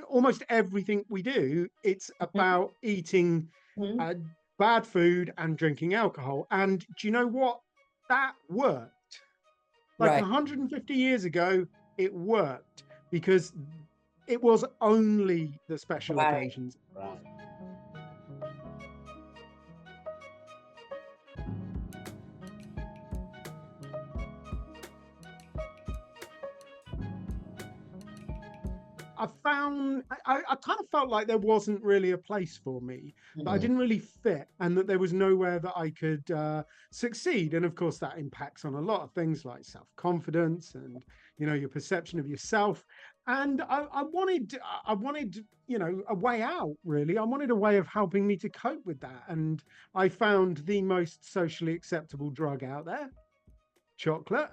almost everything we do, it's about eating Mhm. uh, bad food and drinking alcohol. And do you know what? That worked. Like Right. 150 years ago, it worked because it was only the special Right. occasions. Right. I kind of felt like there wasn't really a place for me, that I Mhm. didn't really fit, and that there was nowhere that I could succeed. And of course, that impacts on a lot of things like self-confidence and your perception of yourself. And I wanted a way out. Really, I wanted a way of helping me to cope with that. And I found the most socially acceptable drug out there: chocolate.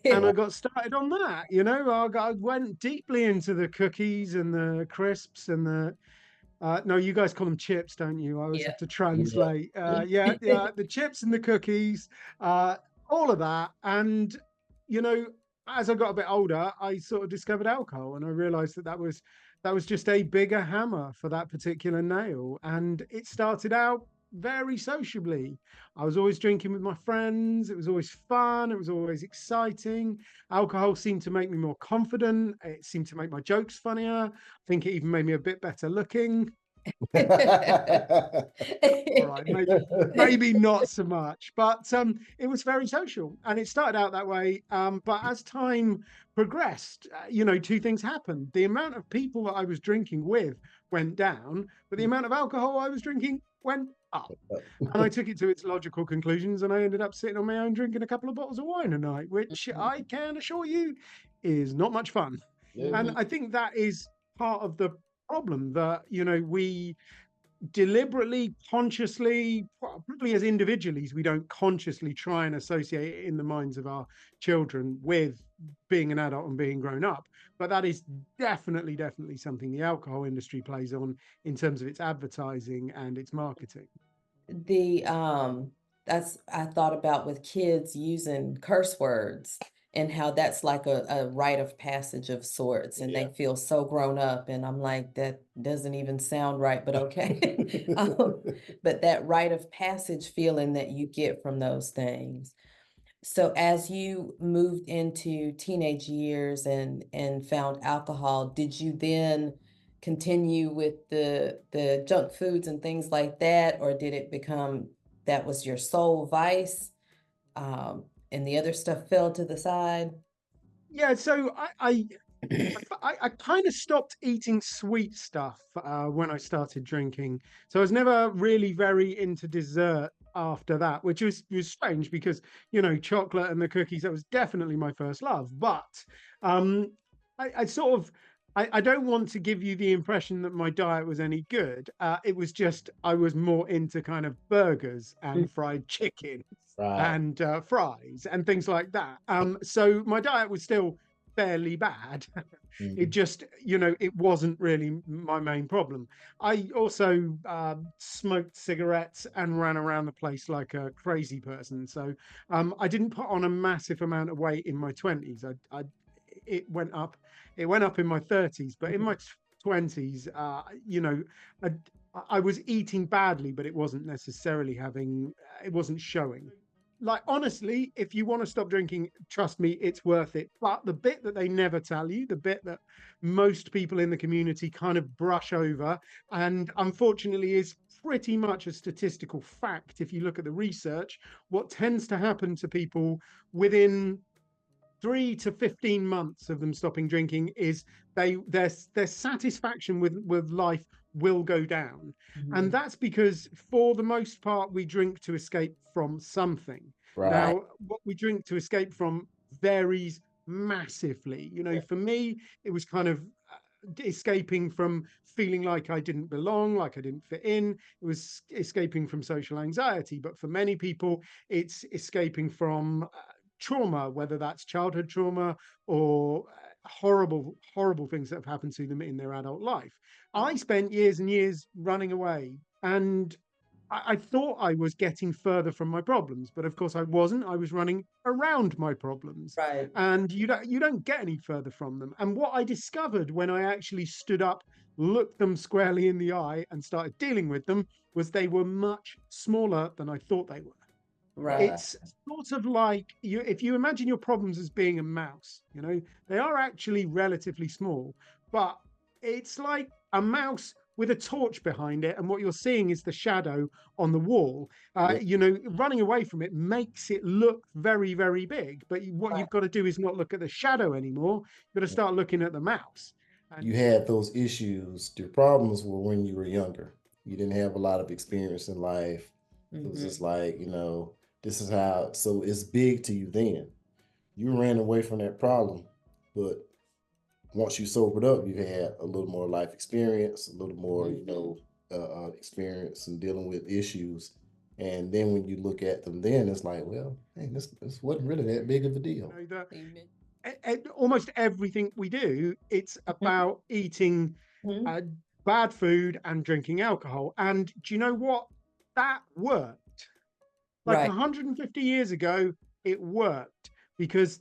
And I got started on that. I went deeply into the cookies and the crisps and the no, you guys call them chips, don't you? I always Yeah. have to Yeah. translate. Yeah, the chips and the cookies, uh, all of that. And you know, as I got a bit older, I sort of discovered alcohol, and I realized that was just a bigger hammer for that particular nail. And it started out very sociably. I was always drinking with my friends. It was always fun. It was always exciting. Alcohol seemed to make me more confident. It seemed to make my jokes funnier. I think it even made me a bit better looking. All right, maybe not so much, but it was very social, and it started out that way. But as time progressed, two things happened: the amount of people that I was drinking with went down, but the amount of alcohol I was drinking went up. And I took it to its logical conclusions, and I ended up sitting on my own drinking a couple of bottles of wine a night, which I can assure you is not much fun. And Mhm. I think that is part of the problem, that we deliberately, consciously, probably as individuals, we don't consciously try and associate it in the minds of our children with being an adult and being grown up. But that is definitely something the alcohol industry plays on in terms of its advertising and its marketing. The that's I thought about with kids using curse words and how that's like a rite of passage of sorts, and Yeah. they feel so grown up, and I'm like, that doesn't even sound right, but okay. But that rite of passage feeling that you get from those things. So as you moved into teenage years and found alcohol, did you then continue with the junk foods and things like that, or did it become that was your sole vice, and the other stuff fell to the side? Yeah, so I kind of stopped eating sweet stuff when I started drinking. So I was never really very into dessert after that, which was strange because, chocolate and the cookies, that was definitely my first love. But um, I sort of, I don't want to give you the impression that my diet was any good. It was just, I was more into kind of burgers and fried chicken Right. and fries and things like that. So my diet was still fairly bad. It Mhm. just, it wasn't really my main problem. I also smoked cigarettes and ran around the place like a crazy person. So I didn't put on a massive amount of weight in my 20s. It went up. It went up in my 30s, but in my 20s, I, I was eating badly, but it wasn't necessarily it wasn't showing. Like, honestly, if you want to stop drinking, trust me, it's worth it. But the bit that they never tell you, the bit that most people in the community kind of brush over, and unfortunately is pretty much a statistical fact if you look at the research, what tends to happen to people within 3 to 15 months of them stopping drinking is their satisfaction with life will go down. And Mhm. that's because for the most part we drink to escape from something. Right. Right. Now what we drink to escape from varies massively. Yeah. For me it was kind of escaping from feeling like I didn't belong, like I didn't fit in. It was escaping from social anxiety. But for many people, it's escaping from trauma, whether that's childhood trauma or horrible things that have happened to them in their adult life. I spent years and years running away, and I thought I was getting further from my problems, but of course I wasn't. I was running around my problems, Right. and you don't get any further from them. And what I discovered when I actually stood up, looked them squarely in the eye, and started dealing with them was they were much smaller than I thought they were. Right. It's sort of like if you imagine your problems as being a mouse, they are actually relatively small, but it's like a mouse with a torch behind it, and what you're seeing is the shadow on the wall. Yeah. Running away from it makes it look very, very big, but what Right. you've got to do is not look at the shadow anymore. You've got to start looking at the mouse. You And had those issues, your problems were when you were younger. You didn't have a lot of experience in life. It was just Mm-hmm. like, this is how, so it's big to you then. You ran away from that problem, but once you sobered up, you had a little more life experience, a little more, Mm-hmm. experience in dealing with issues. And then when you look at them, then it's like, well, hey, this wasn't really that big of a you deal. know the Amen. almost everything we do, it's about eating Mm-hmm. uh, bad food and drinking alcohol. And do you know what? That worked. Like Right. 150 years ago, it worked because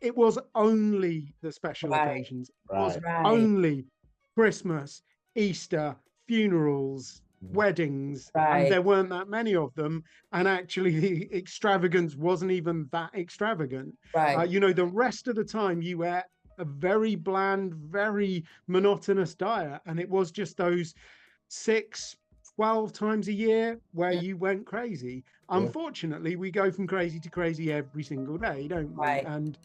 it was only the special Right. occasions. It was Right. Right. only Christmas, Easter, funerals, Mhm. weddings, and Right. there weren't that many of them. And actually, the extravagance wasn't even that extravagant. Right. The rest of the time, you ate a very bland, very monotonous diet, and it was just those 6, 12 times a year where Mm. you went crazy. Yeah. Unfortunately, we go from crazy to crazy every single day, don't we? Right. And